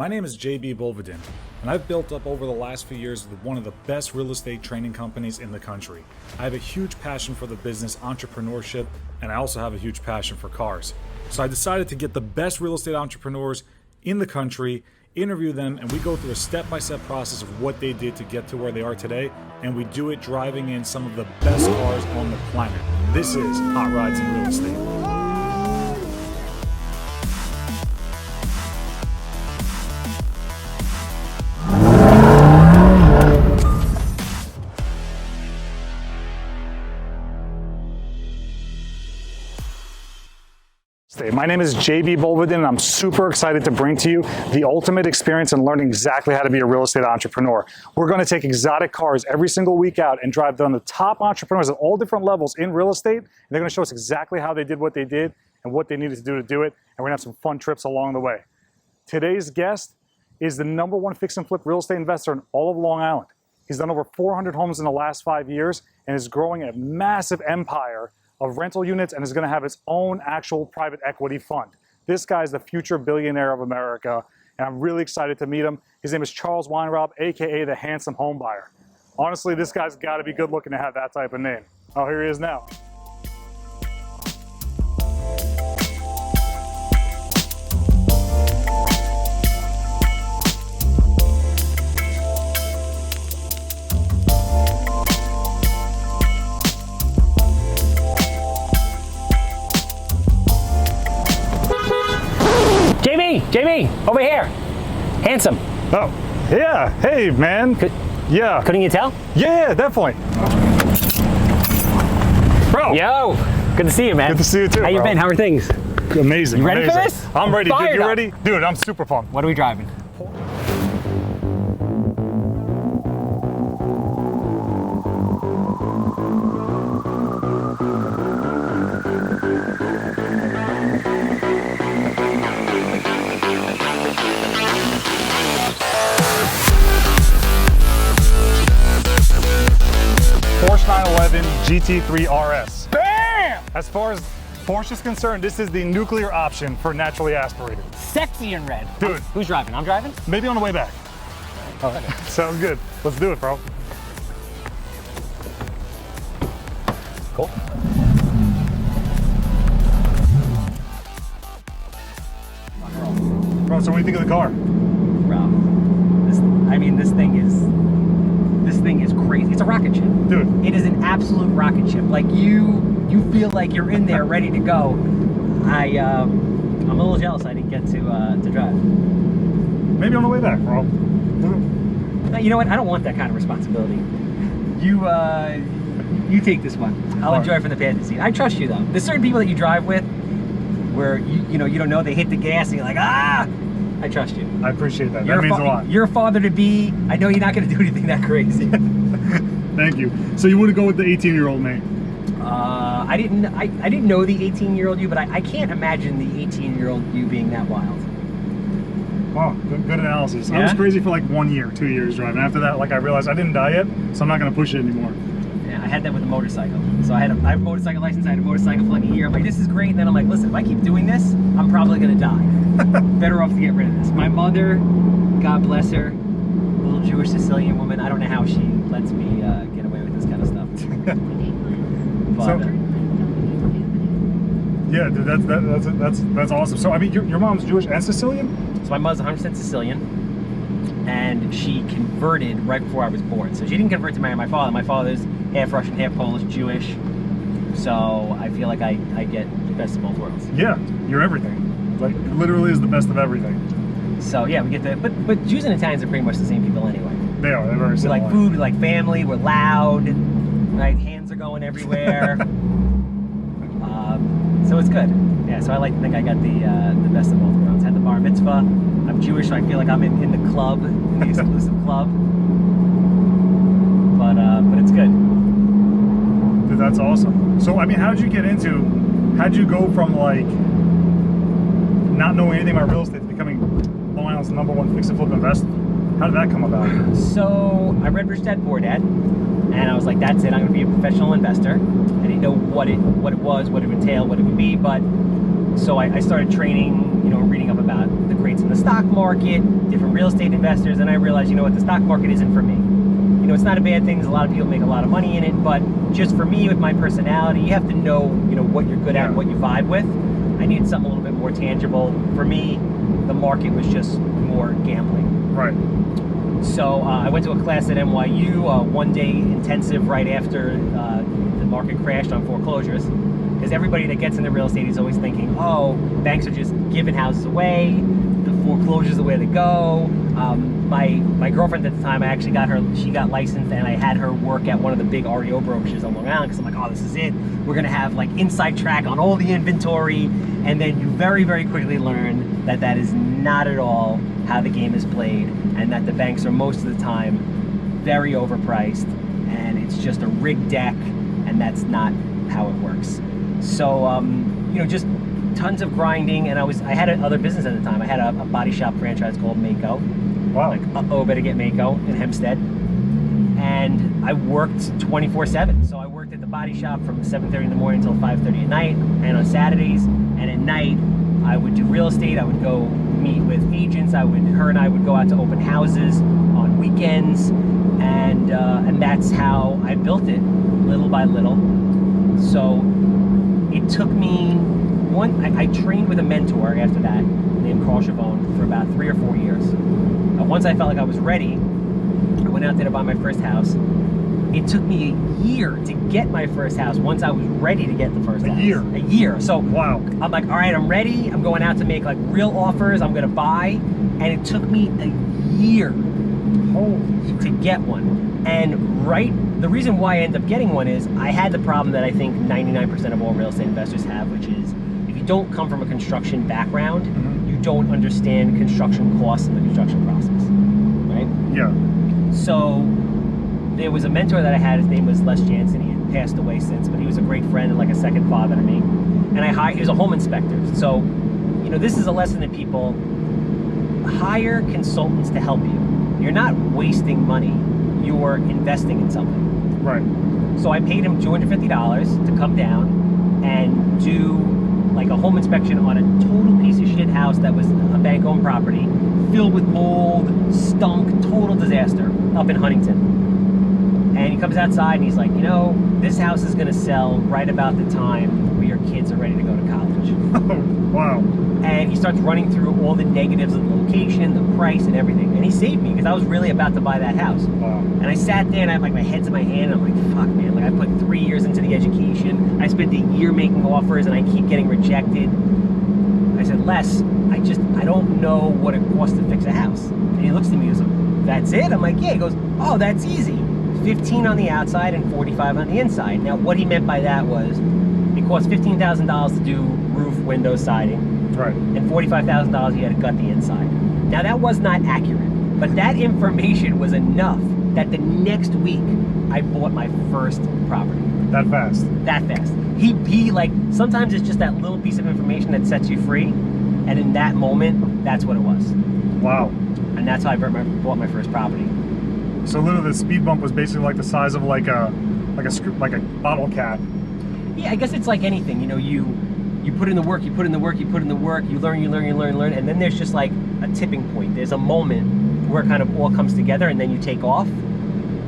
My name is JB Bolvedin, and I've built up over the last few years one of the best real estate training companies in the country. I have a huge passion for the business entrepreneurship, and I also have a huge passion for cars. So I decided to get the best real estate entrepreneurs in the country, interview them, and we go through a step-by-step process of what they did to get to where they are today, and we do it driving in some of the best cars on the planet. This is Hot Rides in Real Estate. My name is JB Bolvedin, and I'm super excited to bring to you the ultimate experience in learning exactly how to be a real estate entrepreneur. We're going to take exotic cars every single week out and drive down the top entrepreneurs at all different levels in real estate. And they're going to show us exactly how they did what they did and what they needed to do it. And we're going to have some fun trips along the way. Today's guest is the #1 fix and flip real estate investor in all of Long Island. He's done over 400 homes in the last 5 years and is growing a massive empire of rental units and is going to have its own actual private equity fund. This guy's the future billionaire of America, and I'm really excited to meet him. His name is Charles Weinraub, aka the handsome homebuyer. Honestly, this guy's got to be good looking to have that type of name. Oh, here he is now. Jamie, over here. Handsome. Oh, yeah. Hey, man. Yeah. Couldn't you tell? Yeah, definitely. Bro. Yo, good to see you, man. Good to see you too, How you bro. been? How are things? Amazing. You ready amazing. for this? I'm ready. Dude, you up. ready? Dude, I'm super pumped. What are we driving? Porsche 911 GT3 RS. Bam! As far as Porsche is concerned, this is the nuclear option for naturally aspirated. Sexy and red. Dude. Who's driving? I'm driving? Maybe on the way back. All right. Sounds good. Let's do it, bro. Cool. Bro, so what do you think of the car? Bro, this thing is crazy. It's a rocket ship. Dude. It is an absolute rocket ship. Like you feel like you're in there ready to go. I'm a little jealous I didn't get to drive. Maybe on the way back, bro. You know what? I don't want that kind of responsibility. You take this one. I'll enjoy from the passenger seat. I trust you though. There's certain people that you drive with where you don't know, they hit the gas and you're like, ah! I trust you. I appreciate that. That means a lot. You're a father-to-be. I know you're not going to do anything that crazy. Thank you. So you wouldn't go with the 18-year-old me? I didn't know the 18-year-old you, but I can't imagine the 18-year-old you being that wild. Wow, good analysis. Yeah? I was crazy for like 1 year, 2 years driving. After that, like I realized I didn't die yet, so I'm not going to push it anymore. Yeah, I had that with a motorcycle. So I have a motorcycle license. I had a motorcycle for like a year. I'm like, this is great. And then I'm like, listen, if I keep doing this, I'm probably going to die. Better off to get rid of this. My mother, God bless her, little Jewish Sicilian woman. I don't know how she lets me get away with this kind of stuff. But, yeah, dude, that's awesome. So I mean, your mom's Jewish and Sicilian? so my mother's 100% Sicilian, and she converted right before I was born. So she didn't convert to marry my father. My father's half Russian, half Polish, Jewish. So I feel like I get the best of both worlds. Yeah, you're everything. Like, it literally is the best of everything. So yeah, we get the, but Jews and Italians are pretty much the same people anyway. They're very We similar. like food, we like family, we're loud, right? Hands are going everywhere. So it's good. Yeah, so I like to think I got the best of both worlds. Had the bar mitzvah. I'm Jewish, so I feel like I'm in the club, in the exclusive club. But it's good. Dude, that's awesome. So I mean, how'd you go from like not knowing anything about real estate to becoming Long Island's #1 fix and flip investor? How did that come about? So I read Rich Dad Poor Dad, and I was like, that's it. I'm going to be a professional investor. I didn't know what it was, what it would entail, what it would be, but so I started training, reading up about the greats in the stock market, different real estate investors, and I realized, you know what, the stock market isn't for me. You know, it's not a bad thing. There's a lot of people make a lot of money in it, but just for me, with my personality, you have to know, you know, what you're good at and what you vibe with. I needed something a little bit more tangible. For me, the market was just more gambling. Right. So I went to a class at NYU, one-day intensive right after the market crashed on foreclosures. Because everybody that gets into real estate is always thinking, oh, banks are just giving houses away, the foreclosures are the way to go. My girlfriend at the time, I actually got her, she got licensed, and I had her work at one of the big REO brokerages on Long Island, because I'm like, oh, this is it. We're gonna have like inside track on all the inventory. And then you very, very quickly learn that that is not at all how the game is played, and that the banks are most of the time very overpriced, and it's just a rigged deck, and that's not how it works. So, you know, just tons of grinding, and I had another business at the time. I had a body shop franchise called Mako. Wow. Like, uh-oh, better get Mako in Hempstead. And I worked 24/7. So I worked at the body shop from 7:30 in the morning until 5:30 at night, and on Saturdays, and at night, I would do real estate. I would go meet with agents. Her and I would go out to open houses on weekends, and that's how I built it, little by little. So it took me I trained with a mentor after that, named Carl Chavone, for about 3 or 4 years. Once I felt like I was ready, I went out there to buy my first house. It took me a year to get my first house once I was ready to get the first house. A year. So wow. I'm like, all right, I'm ready. I'm going out to make like real offers. I'm gonna buy. And it took me a year to get one. And the reason why I ended up getting one is I had the problem that I think 99% of all real estate investors have, which is if you don't come from a construction background, you don't understand construction costs and the construction process, right? Yeah. So there was a mentor that I had. His name was Les Jansen. He had passed away since, but he was a great friend and like a second father to me. And he was a home inspector. So, you know, this is a lesson that people hire consultants to help you. You're not wasting money. You're investing in something. Right. So I paid him $250 to come down and do like a home inspection on a total piece of shit house that was a bank-owned property, filled with mold, stunk, total disaster up in Huntington. And he comes outside and he's like, you know, this house is gonna sell right about the time where your kids are ready to go to college. Wow. And he starts running through all the negatives of the location, the price, and everything. And he saved me because I was really about to buy that house. Wow. And I sat there and I had like my head's in my hand and I'm like, fuck man, like I put 3 years into the education. I spent a year making offers and I keep getting rejected. I said, Les, I don't know what it costs to fix a house. And he looks at me and goes, that's it? I'm like, yeah. He goes, oh, that's easy. 15 on the outside and 45 on the inside. Now what he meant by that was it cost $15,000 to do roof, window, siding. Right. And $45,000 you had to gut the inside. Now that was not accurate, but that information was enough that the next week I bought my first property. That fast. That fast. He like, sometimes it's just that little piece of information that sets you free, and in that moment, that's what it was. Wow. And that's how I bought my first property. So literally the speed bump was basically like the size of like a bottle cap. Yeah, I guess it's like anything, you know, you put in the work, you put in the work, you put in the work, you learn, and then there's just like a tipping point. There's a moment where it kind of all comes together and then you take off.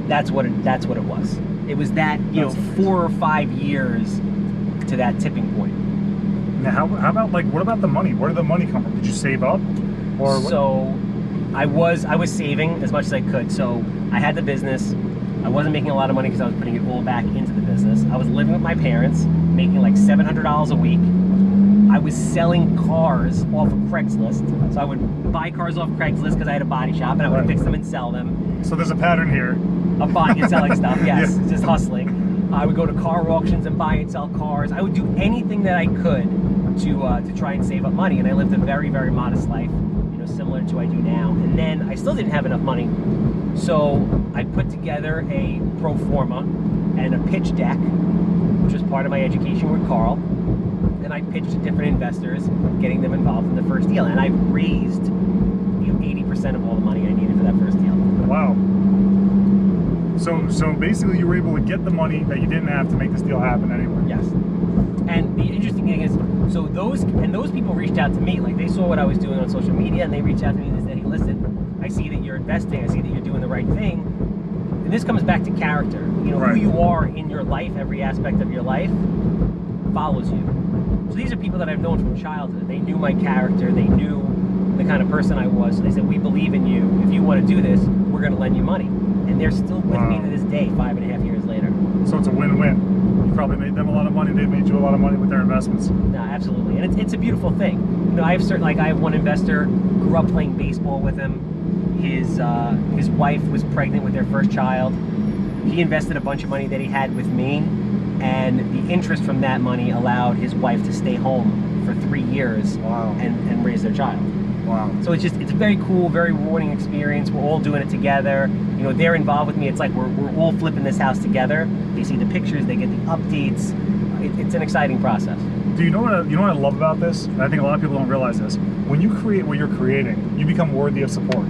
That's what it was. It was that, you know, 4 or 5 years to that tipping point. Now how about like, what about the money? Where did the money come from? Did you save up? Or so I was saving as much as I could. So I had the business. I wasn't making a lot of money because I was putting it all back into the business. I was living with my parents, making like $700 a week. I was selling cars off of Craigslist. So I would buy cars off Craigslist because I had a body shop, and I would fix them and sell them. So there's a pattern here. Of buying and selling stuff, yes, Yeah. just hustling. I would go to car auctions and buy and sell cars. I would do anything that I could to try and save up money, and I lived a very, very modest life, you know, similar to what I do now. And then I still didn't have enough money, so I put together a pro forma and a pitch deck, which was part of my education with Carl. And I pitched to different investors, getting them involved in the first deal, and I raised, you know, 80% of all the money I needed for that first deal. Wow. So basically, you were able to get the money that you didn't have to make this deal happen anyway. Yes. And the interesting thing is, so those people reached out to me, like they saw what I was doing on social media, and they reached out to me and they said, hey, listen, I see that you're investing, I see that you're doing the right thing. And this comes back to character. You know, right. Who you are in your life, every aspect of your life, follows you. So these are people that I've known from childhood. They knew my character, they knew the kind of person I was. So they said, we believe in you. If you want to do this, we're going to lend you money. And they're still with me to this day, 5.5 years later. So it's a win-win. You probably made them a lot of money, they made you a lot of money with their investments. No, absolutely. And it's a beautiful thing. You know, I have one investor, grew up playing baseball with him. His wife was pregnant with their first child. He invested a bunch of money that he had with me, and the interest from that money allowed his wife to stay home for 3 years. Wow. and raise their child. Wow. So it's a very cool, very rewarding experience. We're all doing it together. You know, they're involved with me. It's like we're all flipping this house together. They see the pictures, they get the updates. It's an exciting process. Do you know what I love about this? And I think a lot of people don't realize this. When you create what you're creating, you become worthy of support.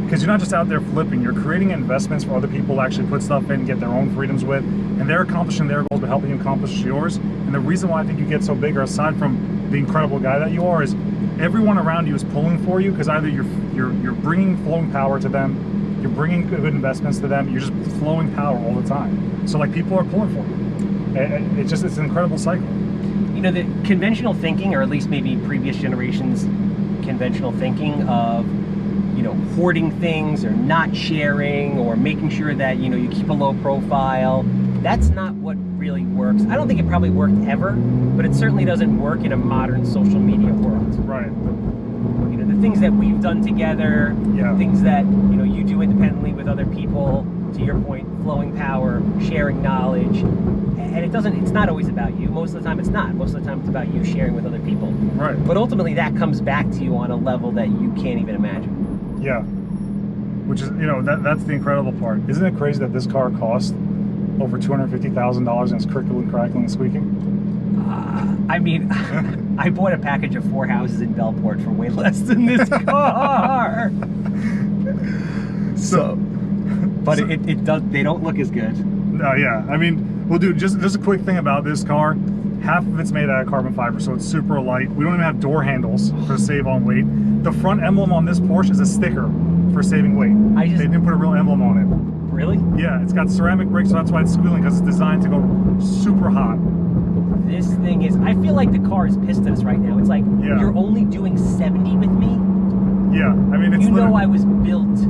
Because you're not just out there flipping, you're creating investments for other people to actually put stuff in, get their own freedoms with, and they're accomplishing their goals but helping you accomplish yours. And the reason why I think you get so bigger, aside from the incredible guy that you are, is everyone around you is pulling for you, because either you're bringing flowing power to them, you're bringing good investments to them, you're just flowing power all the time. So like people are pulling for you. It's an incredible cycle. You know, the conventional thinking, or at least maybe previous generations' conventional thinking of, you know, hoarding things or not sharing or making sure that, you know, you keep a low profile, that's not what really works. I don't think it probably worked ever, but it certainly doesn't work in a modern social media world. Right. You know, the things that we've done together, yeah. Things that, you know, you do independently with other people, to your point, flowing power, sharing knowledge, and it's not always about you. Most of the time it's not. Most of the time it's about you sharing with other people. Right. But ultimately that comes back to you on a level that you can't even imagine. Yeah. Which is, you know, that's the incredible part. Isn't it crazy that this car cost over $250,000 and it's crickling, crackling, and squeaking? I mean, I bought a package of 4 houses in Bellport for way less than this car. But it does. They don't look as good. No, yeah. I mean, well, dude, just a quick thing about this car. Half of it's made out of carbon fiber, so it's super light. We don't even have door handles to save on weight. The front emblem on this Porsche is a sticker for saving weight. They didn't put a real emblem on it. Really? Yeah, it's got ceramic brakes, so that's why it's squealing, because it's designed to go super hot. This thing is, I feel like the car is pissed at us right now. It's like, you're only doing 70 with me? Yeah, I mean, it's, you know, I was built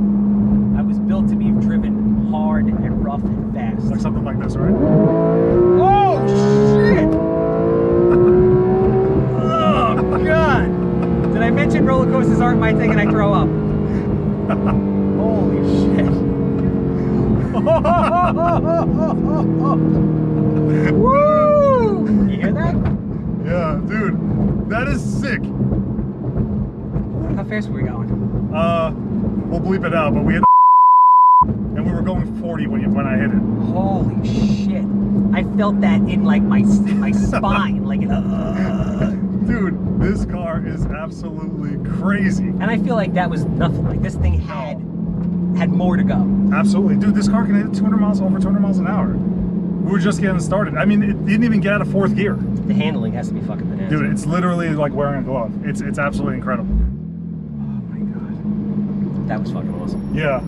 to be driven hard and rough and fast. Like something like this, right? Oh, shit! Oh, God! Did I mention roller coasters aren't my thing and I throw up? Holy shit. Woo! You hear that? Yeah, dude, that is sick. How fast were we going? We'll bleep it out, but we had and we were going 40 when I hit it. Holy shit. I felt that in like my spine, like Dude, this car is absolutely crazy. And I feel like that was nothing. Like this thing had more to go. Absolutely. Dude, this car can hit over 200 miles an hour. We were just getting started. I mean, it didn't even get out of 4th gear. The handling has to be fucking bananas. Dude, it's literally like wearing a glove. It's absolutely incredible. Oh my God. That was fucking awesome. Yeah.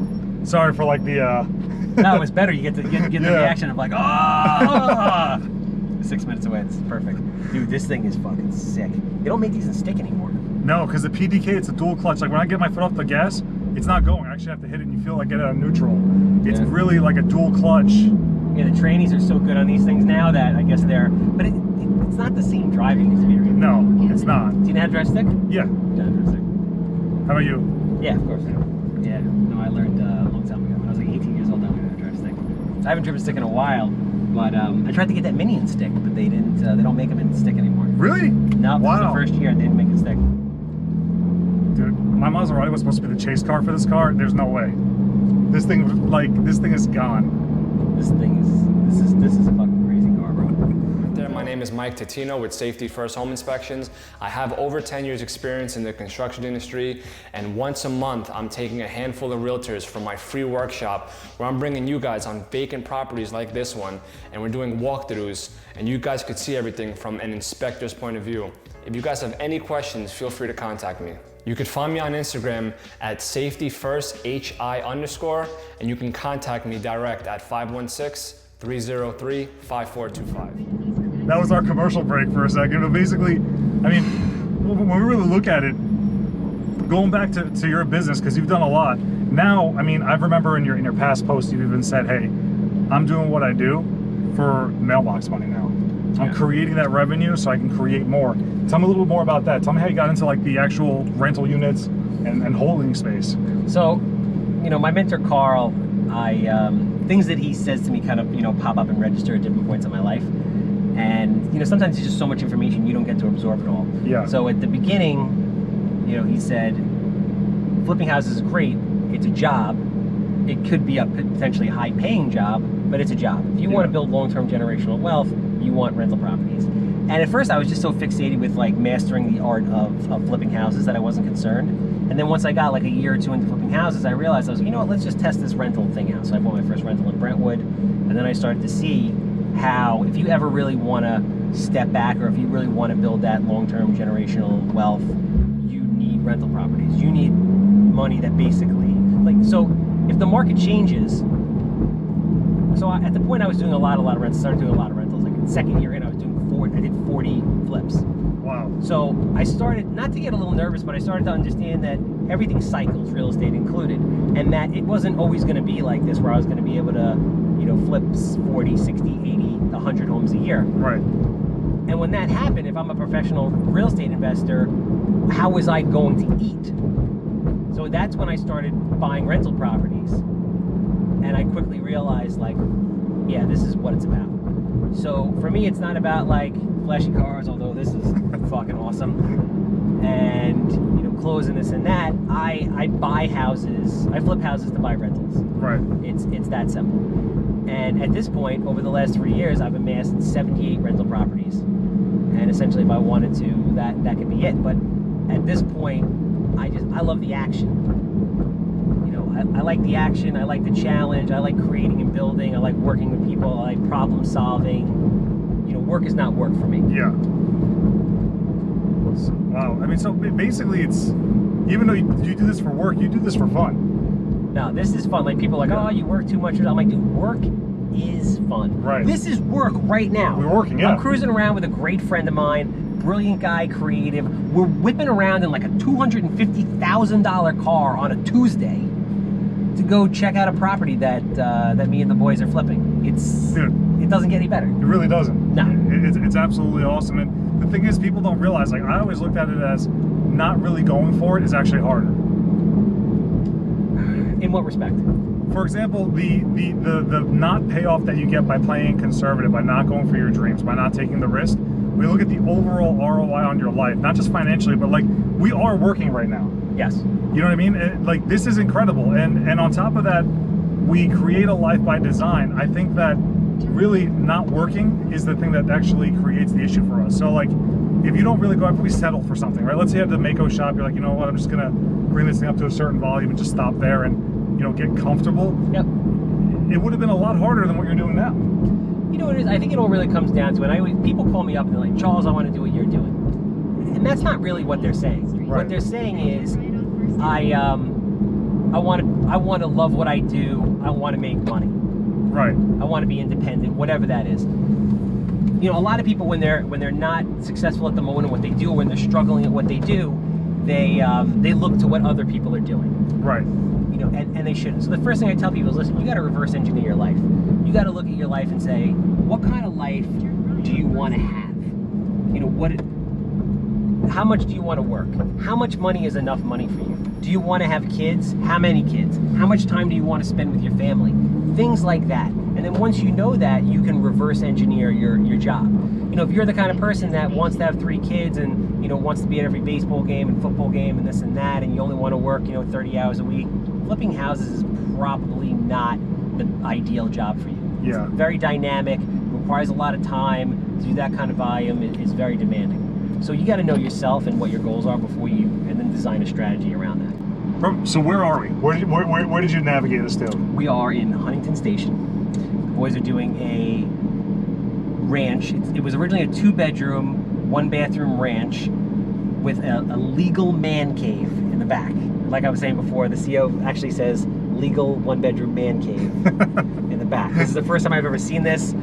Sorry for like the No, it's better. You get the reaction of like, oh! 6 minutes away. This is perfect. Dude, this thing is fucking sick. They don't make these in stick anymore. No, because the PDK, it's a dual clutch. Like when I get my foot off the gas, it's not going. I actually have to hit it and you feel like get it on neutral. It's really like a dual clutch. Yeah, the trannies are so good on these things now that I guess they're, but it's not the same driving experience. No, it's not. Do you know how to drive stick? Yeah. How about you? Yeah, of course. Yeah. No, I learned a long time ago. When I was like 18 years old, I learned how to drive stick. So I haven't driven stick in a while, but I tried to get that Mini in stick, but they didn't. They don't make them in stick anymore. Really? No, this is the first year they didn't make it stick. Dude, my Maserati was supposed to be the chase car for this car. There's no way. This thing is gone. This is a fucking crazy car, bro. There, my name is Mike Tatino with Safety First Home Inspections. I have over 10 years experience in the construction industry, and once a month I'm taking a handful of realtors for my free workshop where I'm bringing you guys on vacant properties like this one, and we're doing walkthroughs, and you guys could see everything from an inspector's point of view. If you guys have any questions, feel free to contact me. You could find me on Instagram at safetyfirsthi_, and you can contact me direct at 516-303-5425. That was our commercial break for a second. But basically, I mean, when we really look at it, going back to your business, because you've done a lot. Now, I mean, I remember in your past posts, you've even said, hey, I'm doing what I do for mailbox money now. I'm creating that revenue so I can create more. Tell me a little bit more about that. Tell me how you got into like the actual rental units and holding space. So, you know, my mentor Carl, things that he says to me kind of, you know, pop up and register at different points in my life. And, you know, sometimes it's just so much information you don't get to absorb it all. Yeah. So at the beginning, you know, he said, flipping houses is great. It's a job. It could be a potentially high-paying job, but it's a job. If you want to build long-term generational wealth, you want rental properties. And at first I was just so fixated with like mastering the art of flipping houses that I wasn't concerned. And then once I got like a year or two into flipping houses, I realized I was like, you know what, let's just test this rental thing out. So I bought my first rental in Brentwood, and then I started to see how if you ever really want to step back, or if you really want to build that long-term generational wealth, you need rental properties. You need money that basically, like, so if the market changes, so at the point I was doing a lot of rentals, started doing a lot of rentals. Like in second year in, I did 40 flips. Wow. So I started, not to get a little nervous, but I started to understand that everything cycles, real estate included, and that it wasn't always going to be like this, where I was going to be able to, you know, flip 40, 60, 80, 100 homes a year. Right. And when that happened, if I'm a professional real estate investor, how was I going to eat? So that's when I started buying rental properties. And I quickly realized, like, yeah, this is what it's about. So for me, it's not about like flashy cars, although this is fucking awesome, and, you know, clothes and this and that. I buy houses, I flip houses to buy rentals. Right. It's that simple. And at this point, over the last 3 years, I've amassed 78 rental properties. And essentially, if I wanted to, that could be it. But at this point, I love the action. I like the action, I like the challenge, I like creating and building, I like working with people, I like problem solving. You know, work is not work for me. Yeah. Wow. I mean, so basically it's, even though you do this for work, you do this for fun. No, this is fun. Like, people are like, oh, you work too much. I'm like, dude, work is fun. Right. This is work right now. We're working, yeah. I'm cruising around with a great friend of mine, brilliant guy, creative. We're whipping around in like a $250,000 car on a Tuesday to go check out a property that me and the boys are flipping. It doesn't get any better. It really doesn't. No. It's absolutely awesome. And the thing is, people don't realize, like, I always looked at it as not really going for it is actually harder. In what respect? For example, the not payoff that you get by playing conservative, by not going for your dreams, by not taking the risk. We look at the overall ROI on your life, not just financially, but like, we are working right now. Yes. You know what I mean? Like, this is incredible. And on top of that, we create a life by design. I think that really not working is the thing that actually creates the issue for us. So like, if you don't really go after, we settle for something, right? Let's say you have the Mako shop, you're like, you know what, I'm just gonna bring this thing up to a certain volume and just stop there and, you know, get comfortable. Yep. It would have been a lot harder than what you're doing now. You know what it is? I think it all really comes down to it. People call me up and they're like, Charles, I want to do what you're doing. And that's not really what they're saying. Right. What they're saying is, I want to love what I do. I want to make money. Right. I want to be independent, whatever that is. You know, a lot of people, when they're not successful at the moment in what they do, or when they're struggling at what they do, they look to what other people are doing. Right. You know, and they shouldn't. So the first thing I tell people is, listen, you got to reverse engineer your life. You got to look at your life and say, what kind of life do you want to have? You know, how much do you want to work? How much money is enough money for you? Do you want to have kids? How many kids? How much time do you want to spend with your family? Things like that. And then once you know that, you can reverse engineer your job. You know, if you're the kind of person that wants to have 3 kids and, you know, wants to be at every baseball game and football game and this and that, and you only want to work, you know, 30 hours a week, flipping houses is probably not the ideal job for you. Yeah. It's very dynamic, requires a lot of time. To do that kind of volume is very demanding. So you got to know yourself and what your goals are before you, and then design a strategy around that. So where are we? Where did you navigate us to? We are in Huntington Station. The boys are doing a ranch. It was originally a 2-bedroom, 1-bathroom ranch with a legal man cave in the back. Like I was saying before, the CEO actually says legal 1-bedroom man cave in the back. This is the first time I've ever seen this.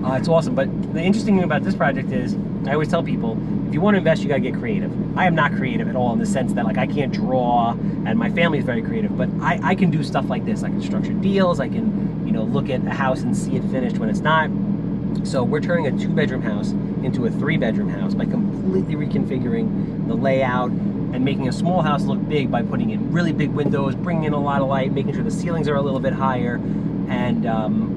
It's awesome. But the interesting thing about this project is, I always tell people, if you want to invest, you got to get creative. I am not creative at all in the sense that like I can't draw, and my family is very creative, but I can do stuff like this. I can structure deals. I can, you know, look at a house and see it finished when it's not. So we're turning a 2-bedroom house into a 3-bedroom house by completely reconfiguring the layout and making a small house look big by putting in really big windows, bringing in a lot of light, making sure the ceilings are a little bit higher, and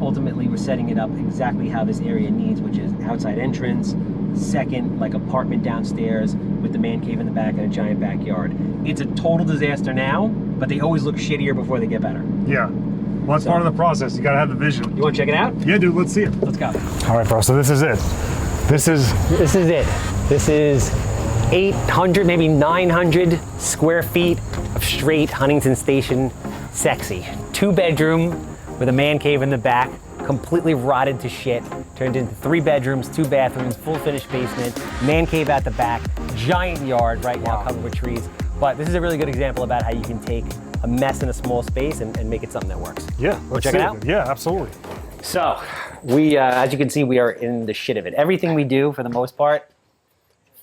ultimately we're setting it up exactly how this area needs, which is outside entrance, second like apartment downstairs with the man cave in the back and a giant backyard. It's a total disaster now, but they always look shittier before they get better. Yeah. Well, that's part of the process. You gotta have the vision. You want to check it out? Yeah, dude. Let's see it. Let's go. All right, bro. So this is it. This is it. This is 800, maybe 900 square feet of straight Huntington Station sexy. 2-bedroom with a man cave in the back, completely rotted to shit, turned into 3 bedrooms, 2 bathrooms, full finished basement, man cave at the back, giant yard right now covered with trees. But this is a really good example about how you can take a mess in a small space and make it something that works. Yeah, let's check it out. Yeah, absolutely. So we, as you can see, we are in the shit of it. Everything we do, for the most part,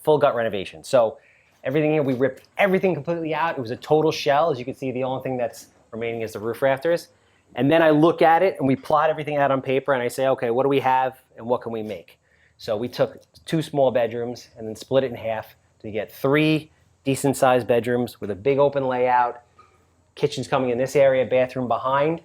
full gut renovation. So everything here, we ripped everything completely out. It was a total shell. As you can see, the only thing that's remaining is the roof rafters. And then I look at it and we plot everything out on paper and I say, okay, what do we have and what can we make? So we took 2 small bedrooms and then split it in half to get 3 decent sized bedrooms with a big open layout, kitchen's coming in this area, bathroom behind.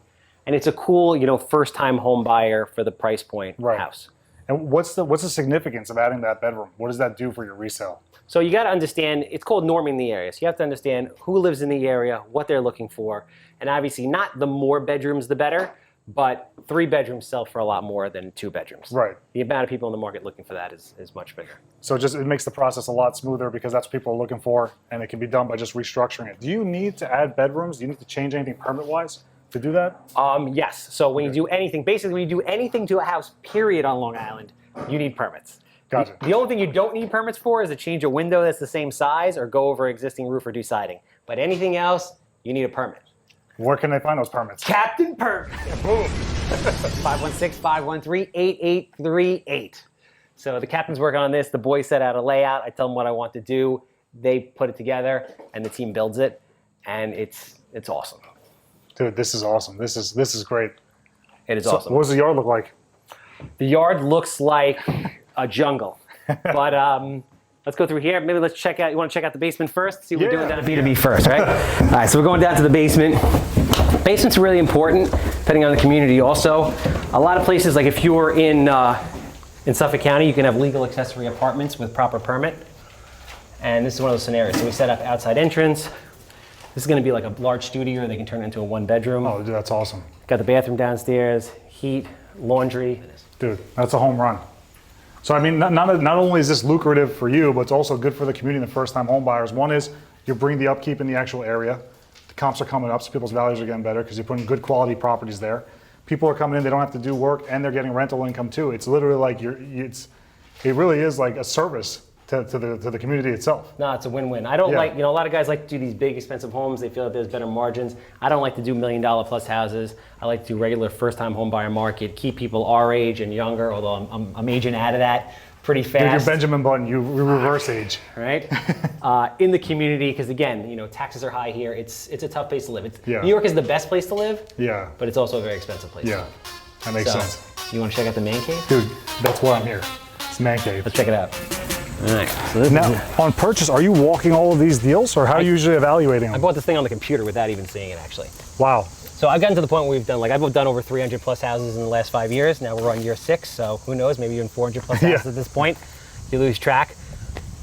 And it's a cool, you know, first time home buyer for the price point house. And what's the significance of adding that bedroom? What does that do for your resale? So you got to understand, it's called norming the area. So you have to understand who lives in the area, what they're looking for. And obviously not the more bedrooms, the better, but 3 bedrooms sell for a lot more than 2 bedrooms. Right. The amount of people in the market looking for that is much bigger. So it makes the process a lot smoother because that's what people are looking for, and it can be done by just restructuring it. Do you need to add bedrooms? Do you need to change anything permit-wise to do that? Yes. So when you do anything, basically when you do anything to a house, period, on Long Island, you need permits. Gotcha. The only thing you don't need permits for is to change a window that's the same size or go over existing roof or do siding. But anything else, you need a permit. Where can they find those permits? Captain Permit. Boom. 516-513-8838. So the captain's working on this. The boys set out a layout. I tell them what I want to do. They put it together, and the team builds it, and it's awesome. Dude, this is awesome. This is great. It is awesome. What does the yard look like? The yard looks like a jungle. But let's go through here. Maybe let's check out, you want to check out the basement first? See what we're doing down at B2B first, right? All right, so we're going down to the basement. Basement's really important, depending on the community. Also, a lot of places, like if you're in Suffolk County, you can have legal accessory apartments with proper permit. And this is one of those scenarios. So we set up outside entrance. This is going to be like a large studio, or they can turn it into a 1-bedroom. Oh, dude, that's awesome. Got the bathroom downstairs, heat, laundry. Dude, that's a home run. So I mean, not only is this lucrative for you, but it's also good for the community and the first-time home buyers. One is you bring the upkeep in the actual area. The comps are coming up, so people's values are getting better because you're putting good quality properties there. People are coming in, they don't have to do work, and they're getting rental income too. It's literally like it really is like a service to the community itself. No, it's a win-win. I don't like, a lot of guys like to do these big expensive homes. They feel that there's better margins. I don't like to do $1 million plus houses. I like to do regular first-time home buyer market, keep people our age and younger, although I'm aging out of that pretty fast. Dude, you're Benjamin Button, you reverse age. Right? In the community, because again, taxes are high here. It's a tough place to live. New York is the best place to live, but it's also a very expensive place to live. That makes sense. You want to check out the man cave? Dude, that's why I'm here. It's man cave. Let's check it out. All right. So now, on purchase, are you walking all of these deals, or how are you usually evaluating them? I bought this thing on the computer without even seeing it, actually. Wow. So I've gotten to the point where I've done over 300 plus houses in the last 5 years. Now we're on year 6, so who knows, maybe even 400 plus houses at this point. You lose track.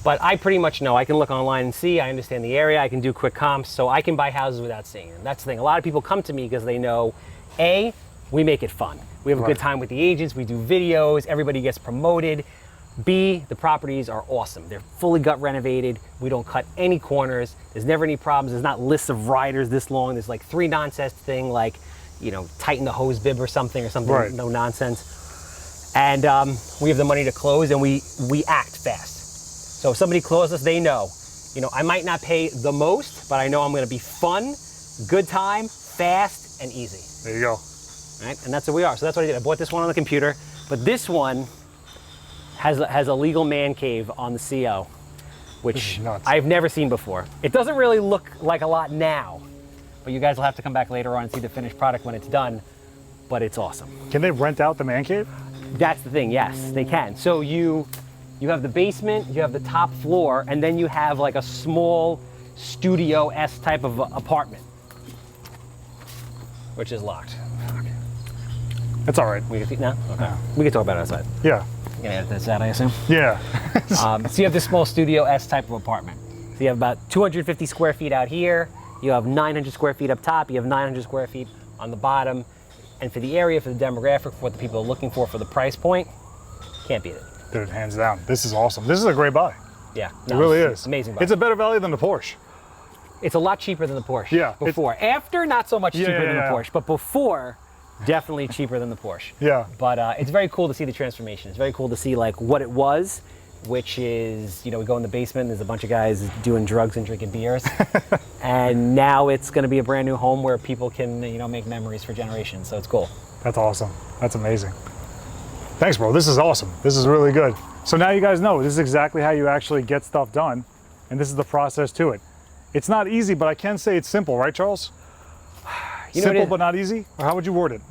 But I pretty much know. I can look online and see. I understand the area. I can do quick comps, so I can buy houses without seeing them. That's the thing. A lot of people come to me because they know, A, we make it fun. We have a good time with the agents, we do videos, everybody gets promoted. B, the properties are awesome. They're fully gut renovated. We don't cut any corners. There's never any problems. There's not lists of riders this long. There's like 3 nonsense thing, like, you know, tighten the hose bib or something, no nonsense. And we have the money to close, and we act fast. So if somebody closes us, they know, you know, I might not pay the most, but I know I'm gonna be fun, good time, fast, and easy. There you go. Right? And that's what we are. So that's what I did. I bought this one on the computer, but this one has a legal man cave on the CO, which I've never seen before. It doesn't really look like a lot now, but you guys will have to come back later on and see the finished product when it's done, but it's awesome. Can they rent out the man cave? That's the thing, yes, they can. So you have the basement, you have the top floor, and then you have like a small studio-esque type of apartment, which is locked. That's all right. We can now? Okay. We can talk about it outside. Yeah. You're gonna edit this out, I assume? Yeah. So you have this small studio-esque type of apartment. So you have about 250 square feet out here. You have 900 square feet up top. You have 900 square feet on the bottom. And for the area, for the demographic, for what the people are looking for the price point, can't beat it. Dude, hands down. This is awesome. This is a great buy. Yeah. It really is. Amazing buy. It's a better value than the Porsche. It's a lot cheaper than the Porsche. Yeah. Before. After, not so much cheaper than the yeah. Porsche. But before, definitely cheaper than the Porsche. Yeah. But it's very cool to see the transformation. It's very cool to see like what it was, which is, you know, we go in the basement, there's a bunch of guys doing drugs and drinking beers. And now it's going to be a brand new home where people can, you know, make memories for generations. So it's cool. That's awesome. That's amazing. Thanks, bro. This is awesome. This is really good. So now you guys know this is exactly how you actually get stuff done. And this is the process to it. It's not easy, but I can say it's simple, right, Charles? You know, simple but not easy? Or how would you word it?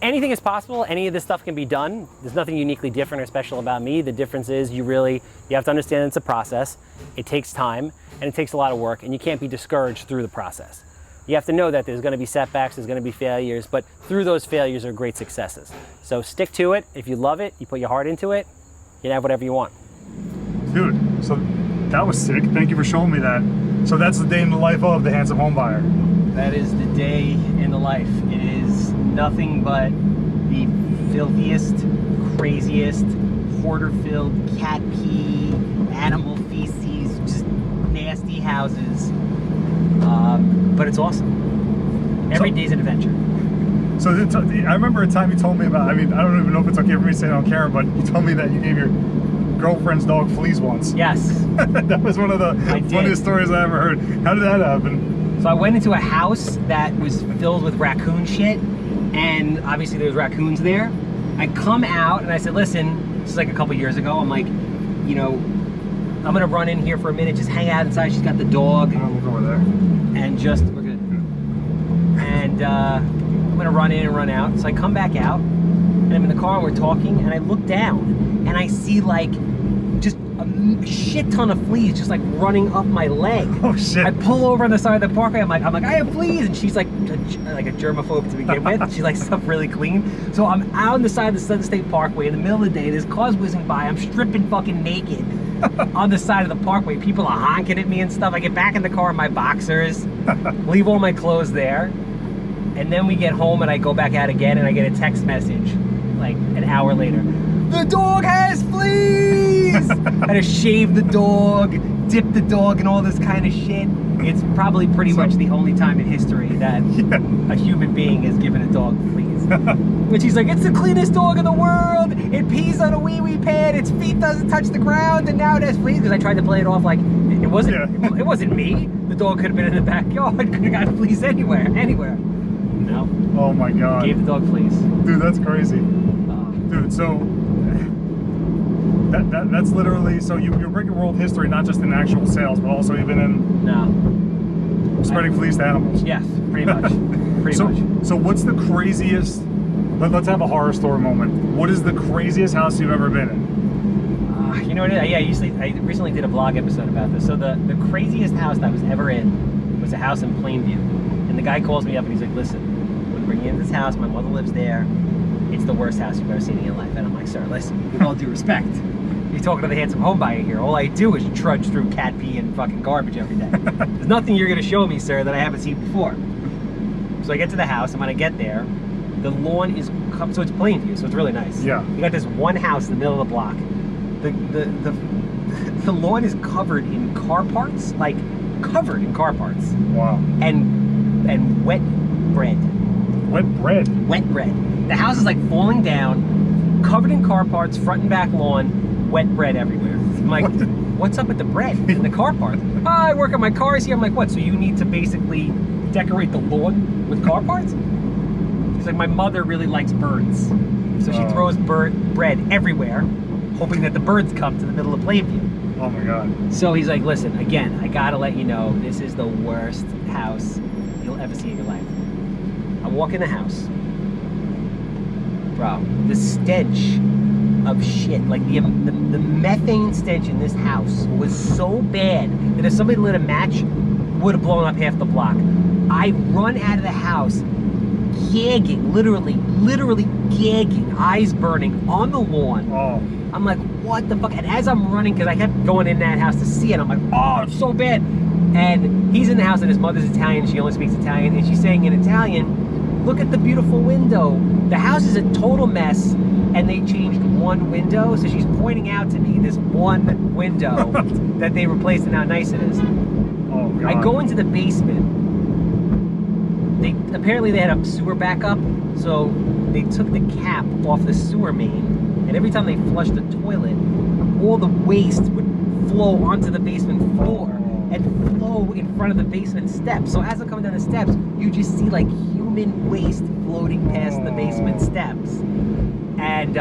Anything is possible. Any of this stuff can be done. There's nothing uniquely different or special about me. The difference is you have to understand it's a process. It takes time and it takes a lot of work, and you can't be discouraged through the process. You have to know that there's going to be setbacks, there's going to be failures, but through those failures are great successes. So stick to it. If you love it, you put your heart into it, you can have whatever you want. Dude, so that was sick. Thank you for showing me that. So that's the day in the life of the handsome home buyer. That is the day in the life. It is nothing but the filthiest, craziest, hoarder-filled cat pee, animal feces, just nasty houses. But it's awesome. Every day's an adventure. So I remember a time you told me about, I mean, I don't even know if it's okay for me to say it on camera, but you told me that you gave your girlfriend's dog fleas once. Yes. That was one of the funniest stories I ever heard. How did that happen? So I went into a house that was filled with raccoon shit, and obviously there was raccoons there. I come out and I said, listen, this is like a couple years ago, I'm like, you know, I'm gonna run in here for a minute, just hang out inside. She's got the dog. I'll look over there. And just, we're good. And I'm gonna run in and run out. So I come back out, and I'm in the car and we're talking, and I look down, and I see like, just a shit ton of fleas just like running up my leg. Oh shit. I pull over on the side of the parkway, I'm like, I have fleas, and she's like a germaphobe to begin with. She likes stuff really clean. So I'm out on the side of the Sun State Parkway in the middle of the day, there's cars whizzing by, I'm stripping fucking naked on the side of the parkway. People are honking at me and stuff. I get back in the car in my boxers, leave all my clothes there, and then we get home and I go back out again and I get a text message like an hour later. The dog has fleas! I had to shave the dog, dip the dog, and all this kind of shit. It's probably pretty much the only time in history that a human being has given a dog fleas. Which he's like, it's the cleanest dog in the world. It pees on a wee-wee pad. Its feet doesn't touch the ground, and now it has fleas. Because I tried to play it off like it wasn't. It wasn't me. The dog could have been in the backyard. Could have got fleas anywhere. No. Oh my god. Gave the dog fleas. Dude, that's crazy. Dude, so that's literally, so you're breaking world history, not just in actual sales, but also even in spreading fleas to animals. Yes, pretty much. Pretty much. So what's the craziest, let's have a horror story moment. What is the craziest house you've ever been in? You know what, yeah, I recently did a vlog episode about this. So the craziest house that I was ever in was a house in Plainview. And the guy calls me up and he's like, listen, we're bringing you into this house, my mother lives there. It's the worst house you've ever seen in your life. And I'm like, sir, listen, with all due respect, you're talking to the handsome home buyer here. All I do is trudge through cat pee and fucking garbage every day. There's nothing you're gonna show me, sir, that I haven't seen before. So I get to the house, and when I get there, The lawn is, so it's plain view, so it's really nice. Yeah. You got this one house in the middle of the block. The lawn is covered in car parts, like covered in car parts. Wow. And wet bread. Wet bread? Wet bread. The house is like falling down, covered in car parts, front and back lawn, wet bread everywhere. I'm like, what's up with the bread and the car parts? Oh, I work on my cars here. I'm like, what? So you need to basically decorate the lawn with car parts? He's like, my mother really likes birds. So she throws bread everywhere, hoping that the birds come to the middle of Plainview. Oh my God. So he's like, listen, again, I gotta let you know, this is the worst house you'll ever see in your life. I walk in the house. Bro, the stench of shit, like the methane stench in this house was so bad that if somebody lit a match, would have blown up half the block. I run out of the house, gagging, literally gagging, eyes burning on the lawn. Oh. I'm like, what the fuck? And as I'm running, because I kept going in that house to see it, I'm like, oh, it's so bad. And he's in the house and his mother's Italian, she only speaks Italian, and she's saying in Italian, look at the beautiful window. The house is a total mess, and they changed one window, so she's pointing out to me this one window that they replaced and how nice it is. Oh God. I go into the basement. Apparently they had a sewer backup, so they took the cap off the sewer main, and every time they flushed the toilet, all the waste would flow onto the basement floor and flow in front of the basement steps. So as I'm coming down the steps, you just see like human waste floating past the basement steps. And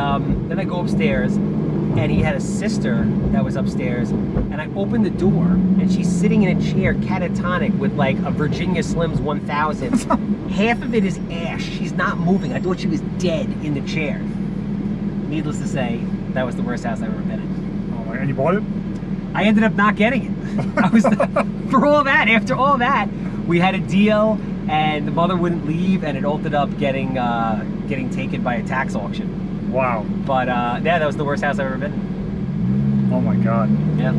then I go upstairs, and he had a sister that was upstairs, and I opened the door, and she's sitting in a chair catatonic with like a Virginia Slims 1000. Half of it is ash. She's not moving. I thought she was dead in the chair. Needless to say, that was the worst house I've ever been in. Oh my, and you bought it? I ended up not getting it. I was for all that. After all that, we had a deal, and the mother wouldn't leave, and it ended up getting taken by a tax auction. Wow. But yeah, that was the worst house I've ever been in. Oh my God. Yeah.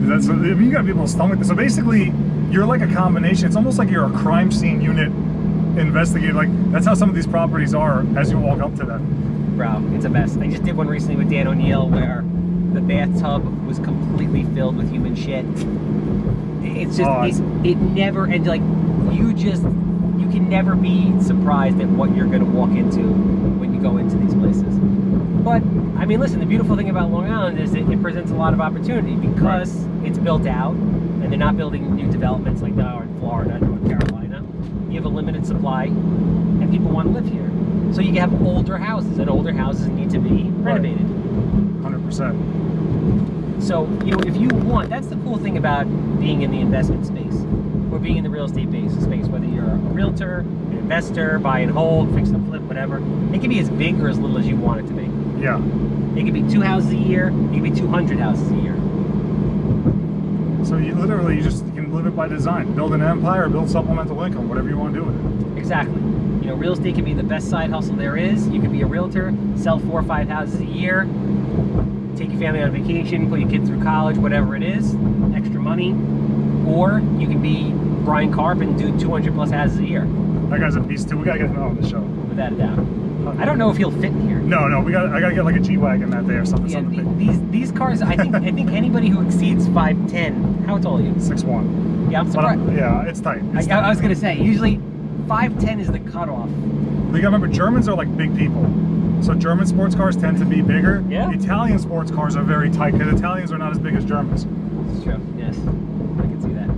That's, I mean, you gotta be able to stomach this. So basically, you're like a combination. It's almost like you're a crime scene unit investigator. Like, that's how some of these properties are as you walk up to them. Bro, it's a mess. I just did one recently with Dan O'Neill where the bathtub was completely filled with human shit. It's just, it never, and like, you can never be surprised at what you're gonna walk into when you go into these places. But, I mean, listen, the beautiful thing about Long Island is that it presents a lot of opportunity because it's built out, and they're not building new developments like they are in Florida, North Carolina. You have a limited supply, and people want to live here. So you have older houses, and older houses need to be renovated. 100%. So, you know, if you want, that's the cool thing about being in the investment space, or being in the real estate space, whether you're a realtor, an investor, buy and hold, fix and flip, whatever. It can be as big or as little as you want it to be. Yeah. It could be 2 houses a year, it could be 200 houses a year. So you literally, you can live it by design. Build an empire, build supplemental income, whatever you want to do with it. Exactly. You know, real estate can be the best side hustle there is. You could be a realtor, sell 4 or 5 houses a year, take your family on vacation, put your kid through college, whatever it is, extra money. Or you can be Brian Karp and do 200 plus houses a year. That guy's a beast too. We gotta get him on the show. Without a doubt. I don't know if he'll fit in here. No, I gotta get like a G-Wagon that day or something. Yeah, something big. these cars, I think anybody who exceeds 5'10", how tall are you? 6'1". Yeah, I'm surprised. Yeah, it's tight. It's tight. I was gonna say, usually 5'10" is the cutoff. You gotta remember, Germans are like big people. So German sports cars tend to be bigger. Yeah. Italian sports cars are very tight because Italians are not as big as Germans. It's true, yes. I can see that.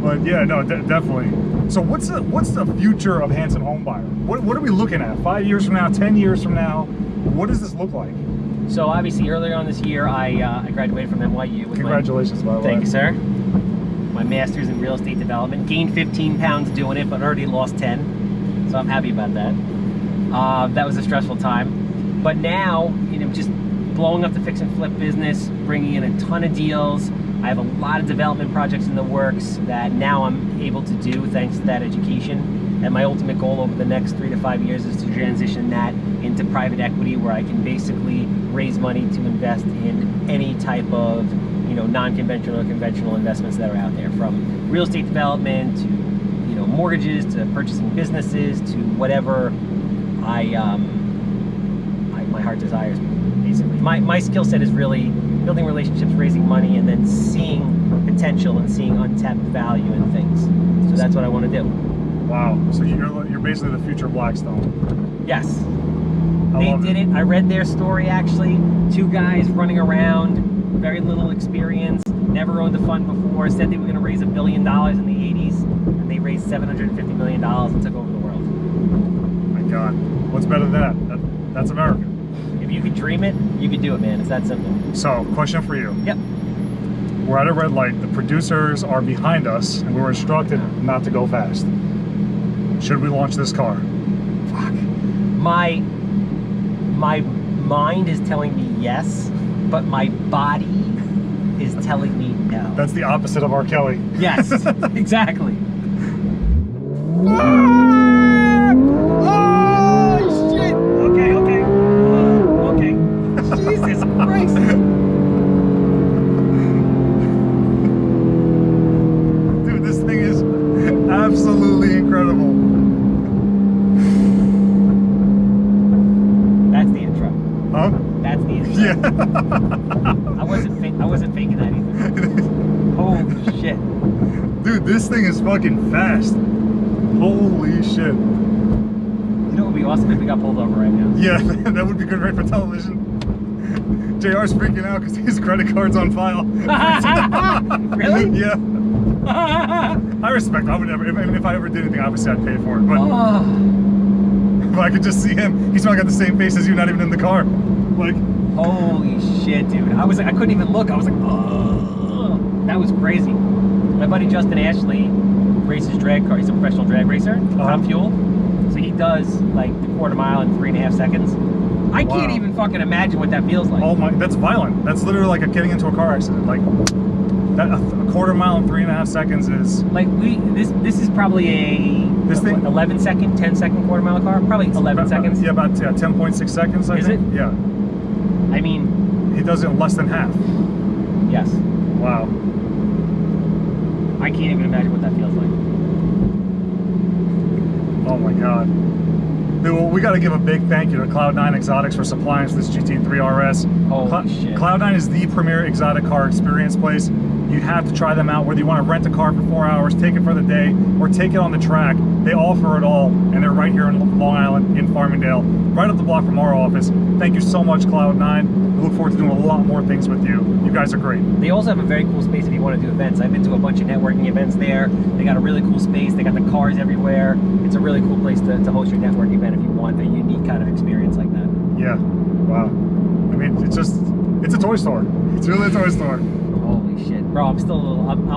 But yeah, no, definitely. So what's the future of Hanson Homebuyer? What are we looking at? 5 years from now, 10 years from now? What does this look like? So obviously earlier on this year, I graduated from NYU. With Congratulations, by the way. Thank you, sir. My master's in real estate development. Gained 15 pounds doing it, but already lost 10. So I'm happy about that. That was a stressful time. But now, you know, just blowing up the fix and flip business, bringing in a ton of deals. I have a lot of development projects in the works that now I'm able to do thanks to that education. And my ultimate goal over the next 3 to 5 years is to transition that into private equity, where I can basically raise money to invest in any type of, you know, non-conventional or conventional investments that are out there, from real estate development to, you know, mortgages to purchasing businesses to whatever my heart desires, basically. My skill set is really building relationships, raising money, and then seeing potential and seeing untapped value in things. So that's what I want to do. Wow. So you're basically the future Blackstone. Yes. They did it. I read their story, actually. 2 guys running around, very little experience, never owned a fund before, said they were going to raise $1 billion in the 80s, and they raised $750 million and took over the world. My God. What's better than that? That's America. If you could dream it, you could do it, man. It's that simple. So, question for you. Yep. We're at a red light. The producers are behind us, and we were instructed not to go fast. Should we launch this car? Fuck. My mind is telling me yes, but my body is telling me no. That's the opposite of R. Kelly. Yes, exactly. Oh, shit. Okay. Okay. Jesus Christ. Dude, this thing is absolutely incredible. That's the intro. Huh? That's the intro. Yeah. I wasn't faking that either. Holy shit. Dude, this thing is fucking fast. Holy shit. You know what would be awesome if we got pulled over right now? Yeah, that would be good right for television. JR's freaking out because his credit card's on file. Really? Yeah. I respect him. I would never, if I ever did anything, obviously I'd pay for it. But, but I could just see him. He's probably got the same face as you, not even in the car. Like, holy shit, dude. I couldn't even look. I was like, oh, that was crazy. My buddy Justin Ashley races drag cars. He's a professional drag racer, Top Fuel. So he does like the quarter mile in 3.5 seconds. I can't even fucking imagine what that feels like. Oh my, that's violent. That's literally like getting into a car accident. Like, that a quarter mile in 3.5 seconds is... Like this is probably a 11 second, 10 second quarter mile car. Probably 11 seconds. Yeah, about 10.6 seconds, I think. Is it? Yeah. I mean... He does it in less than half. Yes. Wow. I can't even imagine what that feels like. Oh my God. Dude, well, we got to give a big thank you to Cloud9 Exotics for supplying us this GT3 RS. Holy shit. Cloud9 is the premier exotic car experience place. You have to try them out, whether you want to rent a car for 4 hours, take it for the day, or take it on the track. They offer it all, and they're right here in Long Island, in Farmingdale, right up the block from our office. Thank you so much, Cloud9. We look forward to doing a lot more things with you. You guys are great. They also have a very cool space if you want to do events. I've been to a bunch of networking events there. They got a really cool space. They got the cars everywhere. It's a really cool place to host your networking event if you want a unique kind of experience like that. Yeah. Wow. I mean, it's a toy store. It's really a toy store. Holy shit. Bro, I'm still a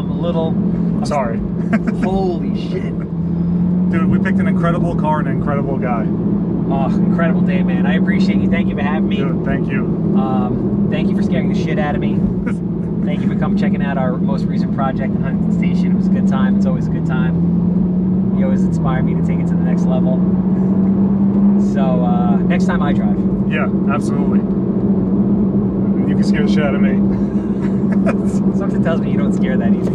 little... I'm sorry. Holy shit. Dude, we picked an incredible car and an incredible guy. Oh, incredible day, man. I appreciate you. Thank you for having me. Dude, thank you. Thank you for scaring the shit out of me. Thank you for coming checking out our most recent project at Huntington Station. It was a good time. It's always a good time. You always inspire me to take it to the next level. So, next time I drive. Yeah, absolutely. You can scare the shit out of me. Something tells me you don't scare that easy.